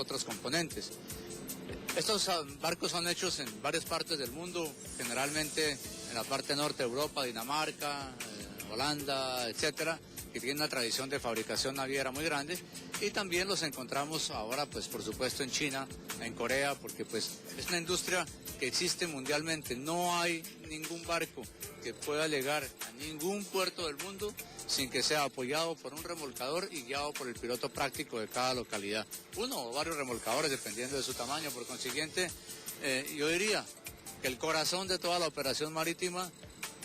otros componentes. Estos barcos son hechos en varias partes del mundo, generalmente en la parte norte de Europa, Dinamarca, Holanda, etcétera, que tienen una tradición de fabricación naviera muy grande, y también los encontramos ahora, pues por supuesto, en China, en Corea, porque pues es una industria que existe mundialmente. No hay ningún barco que pueda llegar a ningún puerto del mundo sin que sea apoyado por un remolcador y guiado por el piloto práctico de cada localidad. Uno o varios remolcadores, dependiendo de su tamaño. Por consiguiente, yo diría que el corazón de toda la operación marítima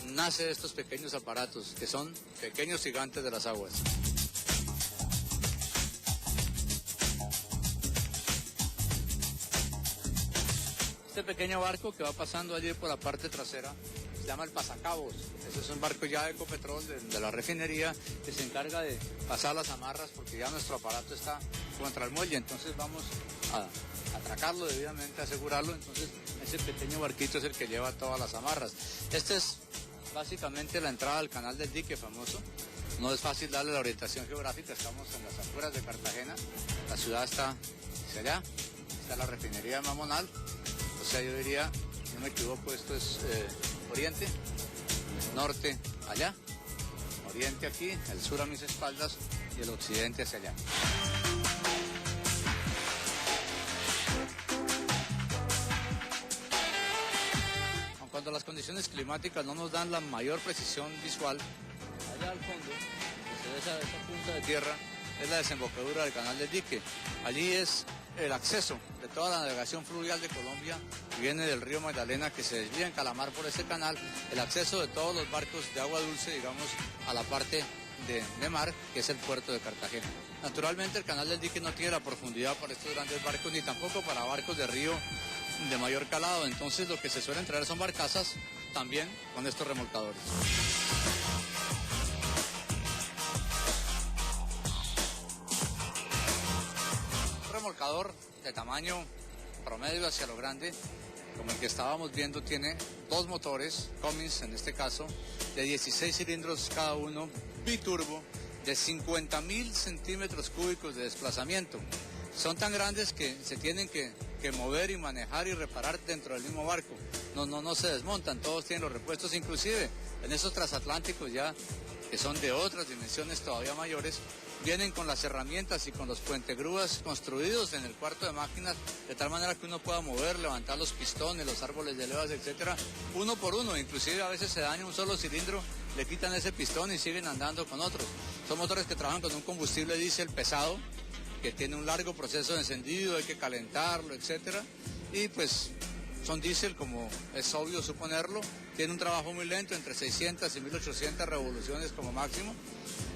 nace de estos pequeños aparatos, que son pequeños gigantes de las aguas. Este pequeño barco que va pasando allí por la parte trasera se llama el pasacabos. Ese es un barco ya de Ecopetrol, de la refinería, que se encarga de pasar las amarras porque ya nuestro aparato está contra el muelle. Entonces vamos a atracarlo debidamente, a asegurarlo. Entonces ese pequeño barquito es el que lleva todas las amarras. Este es básicamente la entrada al canal del dique famoso. No es fácil darle la orientación geográfica, estamos en las afueras de Cartagena. La ciudad está hacia allá, está la refinería de Mamonal. O sea, yo diría, si no me equivoco, esto es oriente, norte allá, oriente aquí, el sur a mis espaldas y el occidente hacia allá. Aun cuando las condiciones climáticas no nos dan la mayor precisión visual, allá al fondo, se ve esa punta de tierra, es la desembocadura del canal del dique. Allí es el acceso de toda la navegación fluvial de Colombia, que viene del río Magdalena, que se desvía en Calamar por ese canal, el acceso de todos los barcos de agua dulce, digamos, a la parte de mar, que es el puerto de Cartagena. Naturalmente el canal del dique no tiene la profundidad para estos grandes barcos, ni tampoco para barcos de río de mayor calado, entonces lo que se suelen traer son barcazas también con estos remolcadores. Remolcador de tamaño promedio hacia lo grande, como el que estábamos viendo, tiene dos motores, Cummins en este caso, de 16 cilindros cada uno, biturbo, de 50.000 centímetros cúbicos de desplazamiento. Son tan grandes que se tienen que mover y manejar y reparar dentro del mismo barco. No se desmontan, todos tienen los repuestos, inclusive en esos transatlánticos ya, que son de otras dimensiones todavía mayores, vienen con las herramientas y con los puentegrúas construidos en el cuarto de máquinas, de tal manera que uno pueda mover, levantar los pistones, los árboles de levas, etcétera, uno por uno. Inclusive a veces se daña un solo cilindro, le quitan ese pistón y siguen andando con otros. Son motores que trabajan con un combustible diésel pesado, que tiene un largo proceso de encendido, hay que calentarlo, etcétera, y pues son diésel, como es obvio suponerlo, tiene un trabajo muy lento, entre 600 y 1800 revoluciones como máximo.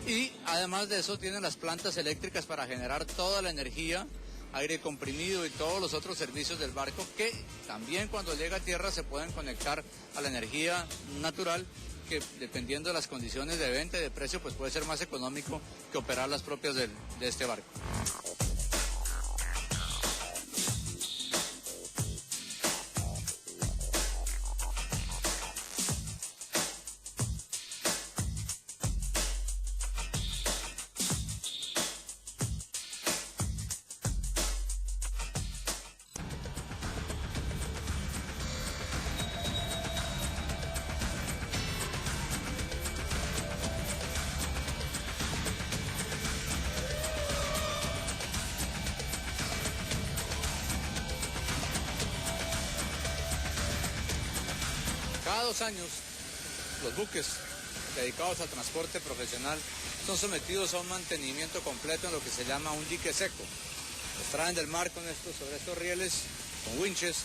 Y además de eso tienen las plantas eléctricas para generar toda la energía, aire comprimido y todos los otros servicios del barco, que también cuando llega a tierra se pueden conectar a la energía natural, que dependiendo de las condiciones de venta y de precio, pues puede ser más económico que operar las propias de este barco. Cada 2 años, los buques dedicados al transporte profesional son sometidos a un mantenimiento completo en lo que se llama un dique seco. Los traen del mar sobre estos rieles, con winches,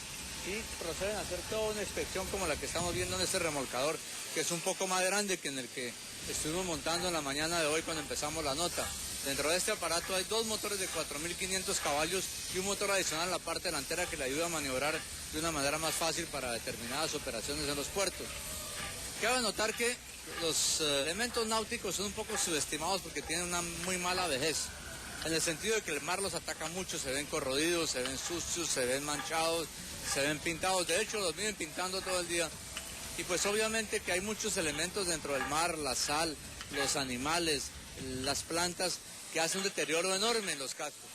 y proceden a hacer toda una inspección como la que estamos viendo en este remolcador, que es un poco más grande que en el que estuvimos montando en la mañana de hoy cuando empezamos la nota. Dentro de este aparato hay 2 motores de 4.500 caballos y un motor adicional en la parte delantera que le ayuda a maniobrar de una manera más fácil para determinadas operaciones en los puertos. Cabe notar que los elementos náuticos son un poco subestimados porque tienen una muy mala vejez, en el sentido de que el mar los ataca mucho, se ven corrodidos, se ven sucios, se ven manchados, se ven pintados, de hecho los vienen pintando todo el día. Y pues obviamente que hay muchos elementos dentro del mar, la sal, los animales, las plantas, que hacen un deterioro enorme en los cascos.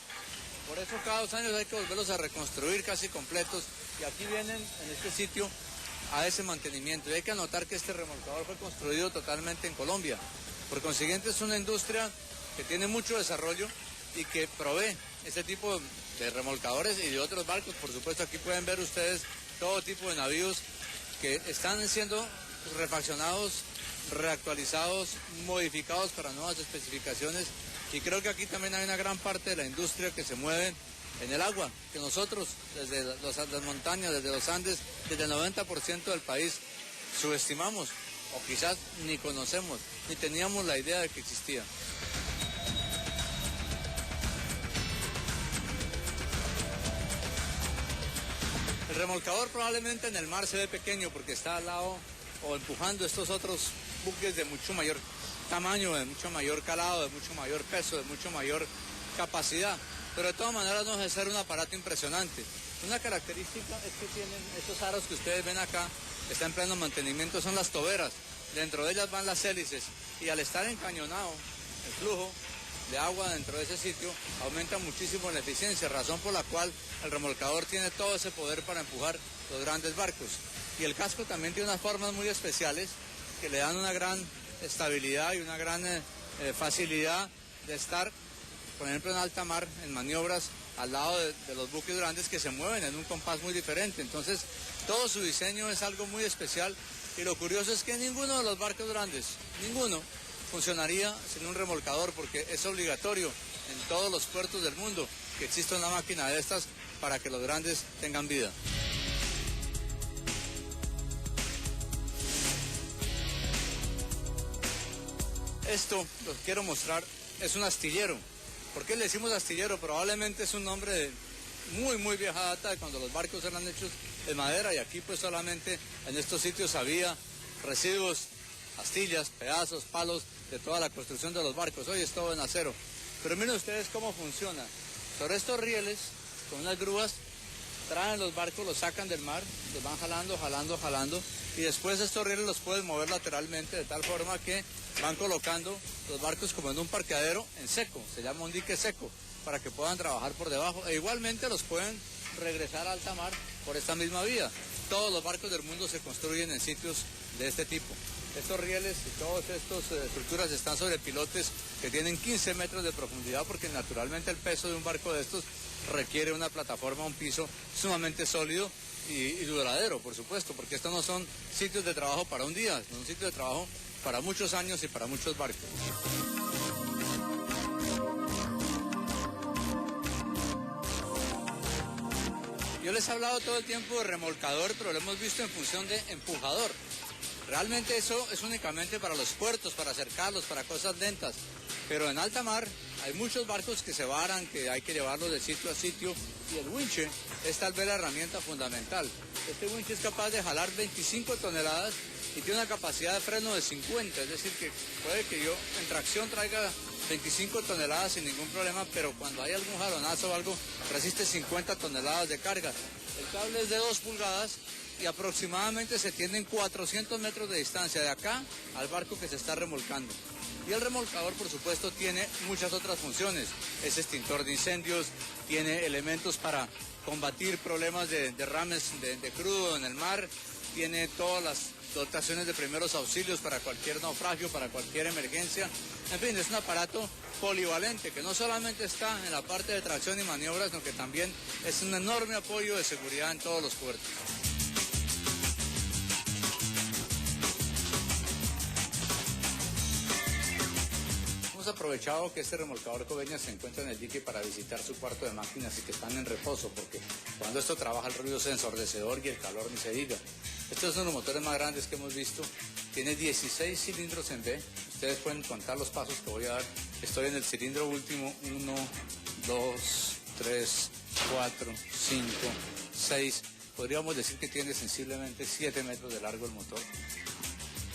Por eso cada 2 años hay que volverlos a reconstruir casi completos y aquí vienen en este sitio a ese mantenimiento. Y hay que anotar que este remolcador fue construido totalmente en Colombia. Por consiguiente es una industria que tiene mucho desarrollo y que provee este tipo de remolcadores y de otros barcos. Por supuesto, aquí pueden ver ustedes todo tipo de navíos que están siendo refaccionados, reactualizados, modificados para nuevas especificaciones. Y creo que aquí también hay una gran parte de la industria que se mueve en el agua, que nosotros desde las montañas, desde los Andes, desde el 90% del país subestimamos o quizás ni conocemos, ni teníamos la idea de que existía. El remolcador probablemente en el mar se ve pequeño porque está al lado o empujando estos otros buques de mucho mayor tamaño, de mucho mayor calado, de mucho mayor peso, de mucho mayor capacidad. Pero de todas maneras no deja de ser un aparato impresionante. Una característica es que tienen esos aros que ustedes ven acá, que están en pleno mantenimiento, son las toberas. Dentro de ellas van las hélices y al estar encañonado el flujo de agua dentro de ese sitio aumenta muchísimo la eficiencia, razón por la cual el remolcador tiene todo ese poder para empujar los grandes barcos. Y el casco también tiene unas formas muy especiales que le dan una gran estabilidad y una gran facilidad de estar, por ejemplo, en alta mar, en maniobras al lado de los buques grandes que se mueven en un compás muy diferente. Entonces, todo su diseño es algo muy especial y lo curioso es que ninguno de los barcos grandes, ninguno, funcionaría sin un remolcador porque es obligatorio en todos los puertos del mundo que exista una máquina de estas para que los grandes tengan vida. Esto, lo que quiero mostrar, es un astillero. ¿Por qué le decimos astillero? Probablemente es un nombre de muy vieja data de cuando los barcos eran hechos de madera y aquí pues solamente en estos sitios había residuos, astillas, pedazos, palos de toda la construcción de los barcos. Hoy es todo en acero. Pero miren ustedes cómo funciona. Sobre estos rieles, con unas grúas, traen los barcos, los sacan del mar, los van jalando y después estos rieles los pueden mover lateralmente de tal forma que van colocando los barcos como en un parqueadero en seco, se llama un dique seco, para que puedan trabajar por debajo e igualmente los pueden regresar a alta mar por esta misma vía. Todos los barcos del mundo se construyen en sitios de este tipo. Estos rieles y todas estas estructuras están sobre pilotes que tienen 15 metros de profundidad porque naturalmente el peso de un barco de estos requiere una plataforma, un piso sumamente sólido y duradero, por supuesto, porque estos no son sitios de trabajo para un día, son sitios de trabajo para muchos años y para muchos barcos. Yo les he hablado todo el tiempo de remolcador, pero lo hemos visto en función de empujador. Realmente eso es únicamente para los puertos, para acercarlos, para cosas lentas. Pero en alta mar hay muchos barcos que se varan, que hay que llevarlos de sitio a sitio. Y el winche es tal vez la herramienta fundamental. Este winche es capaz de jalar 25 toneladas y tiene una capacidad de freno de 50. Es decir, que puede que yo en tracción traiga 25 toneladas sin ningún problema, pero cuando hay algún jalonazo o algo, resiste 50 toneladas de carga. El cable es de 2 pulgadas y aproximadamente se tienen 400 metros de distancia de acá al barco que se está remolcando. Y el remolcador, por supuesto, tiene muchas otras funciones. Es extintor de incendios, tiene elementos para combatir problemas de derrames de crudo en el mar, tiene todas las dotaciones de primeros auxilios para cualquier naufragio, para cualquier emergencia. En fin, es un aparato polivalente que no solamente está en la parte de tracción y maniobras, sino que también es un enorme apoyo de seguridad en todos los puertos. Hemos aprovechado que este remolcador Coveñas se encuentra en el dique para visitar su cuarto de máquinas y que están en reposo, porque cuando esto trabaja el ruido es ensordecedor y el calor ni se diga. Estos son los motores más grandes que hemos visto. Tiene 16 cilindros en B. Ustedes pueden contar los pasos que voy a dar. Estoy en el cilindro último. 1, 2, 3, 4, 5, 6. Podríamos decir que tiene sensiblemente 7 metros de largo el motor.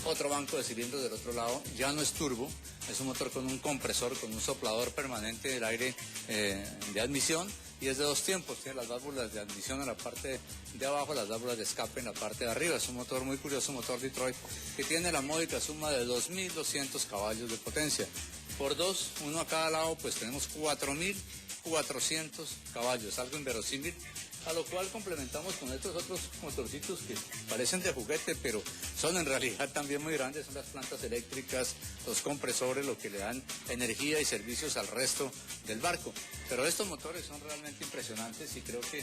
Otro banco de cilindros del otro lado, ya no es turbo, es un motor con un compresor, con un soplador permanente del aire de admisión y es de 2 tiempos, tiene las válvulas de admisión en la parte de abajo, las válvulas de escape en la parte de arriba. Es un motor muy curioso, un motor Detroit, que tiene la módica suma de 2.200 caballos de potencia. por 2, uno a cada lado, pues tenemos 4.400 caballos, algo inverosímil, a lo cual complementamos con estos otros motorcitos que parecen de juguete, pero son en realidad también muy grandes, son las plantas eléctricas, los compresores, lo que le dan energía y servicios al resto del barco. Pero estos motores son realmente impresionantes y creo que,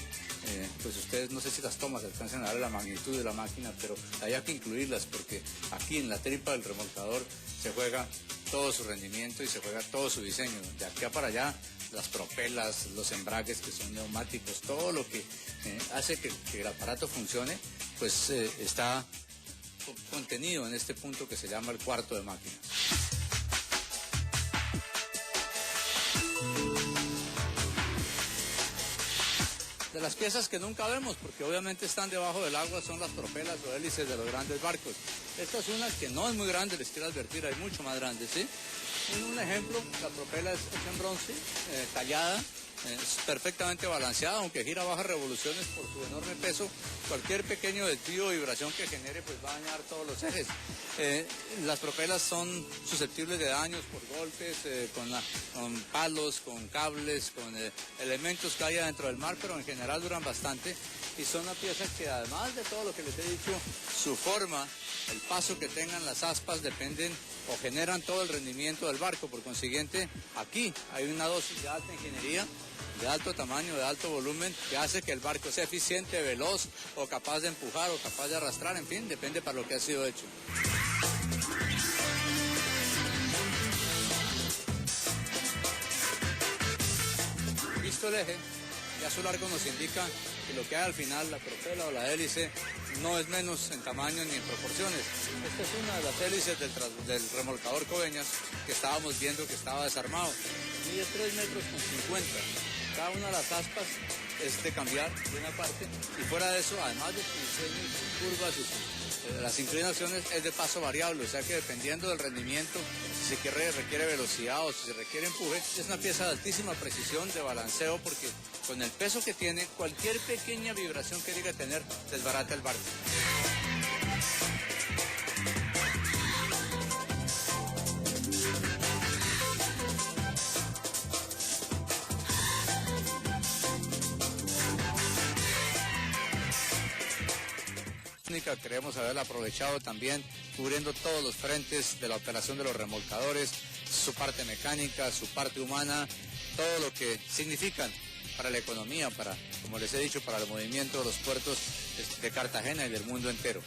pues ustedes no sé si las tomas alcanzan a dar la magnitud de la máquina, pero hay que incluirlas porque aquí en la tripa del remolcador se juega todo su rendimiento y se juega todo su diseño. De aquí a para allá, las propelas, los embragues que son neumáticos, todo lo que hace que el aparato funcione, pues está contenido en este punto que se llama el cuarto de máquinas. De las piezas que nunca vemos, porque obviamente están debajo del agua, son las propelas o hélices de los grandes barcos. Esta es una que no es muy grande, les quiero advertir, hay mucho más grandes, ¿sí? Un ejemplo, la propela es en bronce, tallada, es perfectamente balanceada, aunque gira a bajas revoluciones por su enorme peso. Cualquier pequeño desvío o vibración que genere pues va a dañar todos los ejes. Las propelas son susceptibles de daños por golpes, con palos, con cables, con elementos que haya dentro del mar, pero en general duran bastante y son una pieza que además de todo lo que les he dicho, su forma, el paso que tengan las aspas dependen o generan todo el rendimiento del barco. Por consiguiente, aquí hay una dosis de alta ingeniería, de alto tamaño, de alto volumen, que hace que el barco sea eficiente, veloz, o capaz de empujar, o capaz de arrastrar, en fin, depende para lo que ha sido hecho. Visto el eje, ya su largo nos indica que lo que hay al final, la propela o la hélice, no es menos en tamaño ni en proporciones. Esta es una de las hélices del remolcador Coveñas que estábamos viendo que estaba desarmado. Mide 3 metros con 50. Cada una de las aspas es de cambiar de una parte y fuera de eso, además de sus diseños, sus curvas y las inclinaciones, es de paso variable, o sea que dependiendo del rendimiento, si se requiere velocidad o si se requiere empuje, es una pieza de altísima precisión de balanceo porque con el peso que tiene, cualquier pequeña vibración que llegue a tener desbarata el barco. Queremos haberla aprovechado también cubriendo todos los frentes de la operación de los remolcadores, su parte mecánica, su parte humana, todo lo que significan para la economía, como les he dicho, para el movimiento de los puertos de Cartagena y del mundo entero.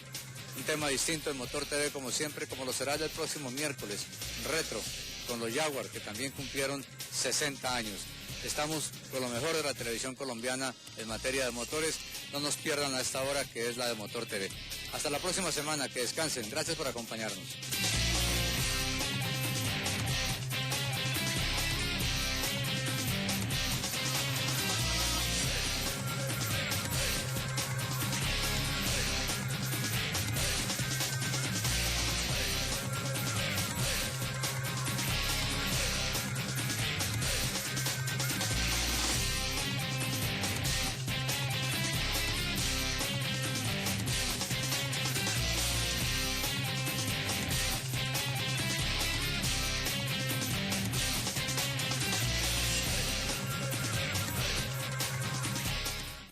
Un tema distinto en Motor TV como siempre, como lo será el próximo miércoles, retro, con los Jaguar, que también cumplieron 60 años. Estamos con lo mejor de la televisión colombiana en materia de motores. No nos pierdan a esta hora que es la de Motor TV. Hasta la próxima semana, que descansen. Gracias por acompañarnos.